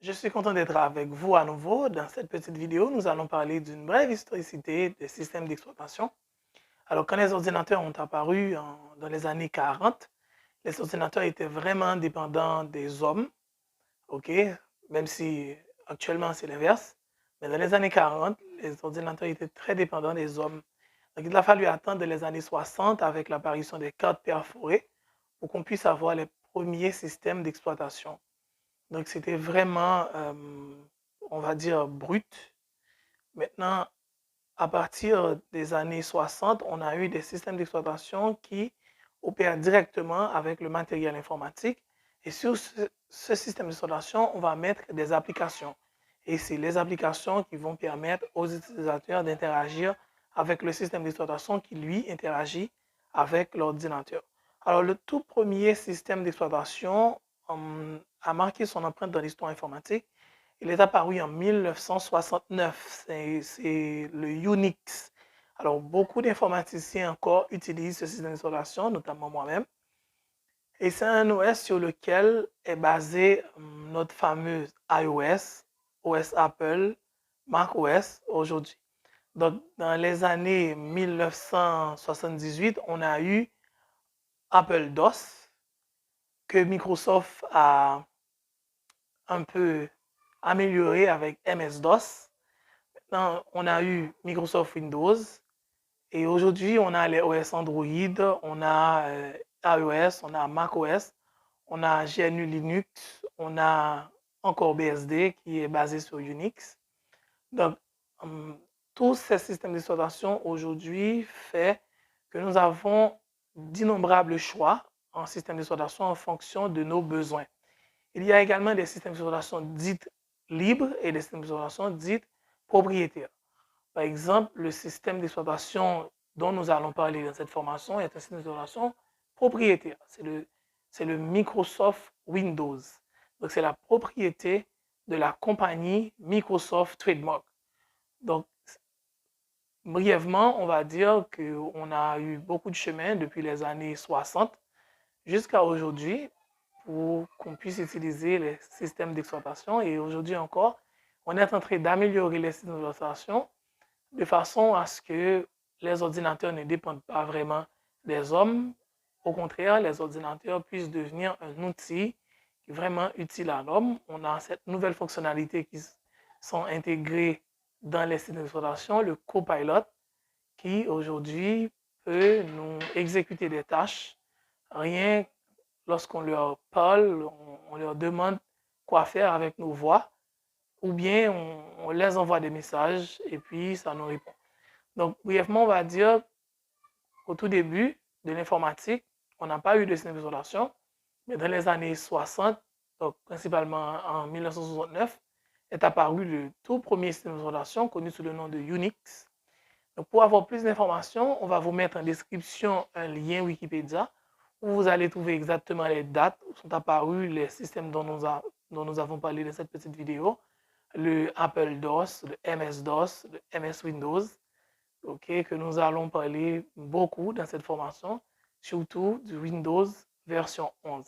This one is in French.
Je suis content d'être avec vous à nouveau. Dans cette petite vidéo, nous allons parler d'une brève historicité des systèmes d'exploitation. Alors, quand les ordinateurs ont apparu dans les années 40, les ordinateurs étaient vraiment dépendants des hommes, ok? Même si actuellement c'est l'inverse. Mais dans les années 40, les ordinateurs étaient très dépendants des hommes. Donc, il a fallu attendre les années 60 avec l'apparition des cartes perforées pour qu'on puisse avoir les premiers systèmes d'exploitation. Donc, c'était vraiment, on va dire, brut. Maintenant, à partir des années 60, on a eu des systèmes d'exploitation qui opèrent directement avec le matériel informatique. Et sur ce système d'exploitation, on va mettre des applications. Et c'est les applications qui vont permettre aux utilisateurs d'interagir avec le système d'exploitation qui, lui, interagit avec l'ordinateur. Alors, le tout premier système d'exploitation a marqué son empreinte dans l'histoire informatique. Il est apparu en 1969, c'est le Unix. Alors, beaucoup d'informaticiens encore utilisent ce système d'installation, notamment moi-même. Et c'est un OS sur lequel est basé notre fameuse iOS, OS Apple, macOS aujourd'hui. Donc, dans les années 1978, on a eu Apple DOS, que Microsoft a un peu amélioré avec MS-DOS. Maintenant, on a eu Microsoft Windows et aujourd'hui, on a les OS Android, on a iOS, on a macOS, on a GNU Linux, on a encore BSD qui est basé sur Unix. Donc, hum, tous ces systèmes d'exploitation aujourd'hui fait que nous avons d'innombrables choix en système d'exploitation en fonction de nos besoins. Il y a également des systèmes d'exploitation dits libres et des systèmes d'exploitation dits propriétaires. Par exemple, le système d'exploitation dont nous allons parler dans cette formation est un système d'exploitation propriétaire. C'est le Microsoft Windows. Donc, c'est la propriété de la compagnie Microsoft Trademark. Donc, brièvement, on va dire qu'on a eu beaucoup de chemin depuis les années 60 jusqu'à aujourd'hui pour qu'on puisse utiliser les systèmes d'exploitation. Et aujourd'hui encore, on est en train d'améliorer les systèmes d'exploitation de façon à ce que les ordinateurs ne dépendent pas vraiment des hommes. Au contraire, les ordinateurs puissent devenir un outil qui est vraiment utile à l'homme. On a cette nouvelle fonctionnalité qui sont intégrées dans les systèmes d'exploitation, le copilot, qui aujourd'hui peut nous exécuter des tâches rien lorsqu'on leur parle, on leur demande quoi faire avec nos voix, ou bien on les envoie des messages et puis ça nous répond. Donc, brièvement, on va dire qu'au tout début de l'informatique, on n'a pas eu de système d'exploitation, mais dans les années 60, donc principalement en 1969, est apparu le tout premier système d'exploitation connu sous le nom de Unix. Donc, pour avoir plus d'informations, on va vous mettre en description un lien Wikipédia où vous allez trouver exactement les dates où sont apparus les systèmes dont nous avons parlé dans cette petite vidéo, le Apple DOS, le MS-DOS, le MS Windows, okay, que nous allons parler beaucoup dans cette formation, surtout du Windows version 11.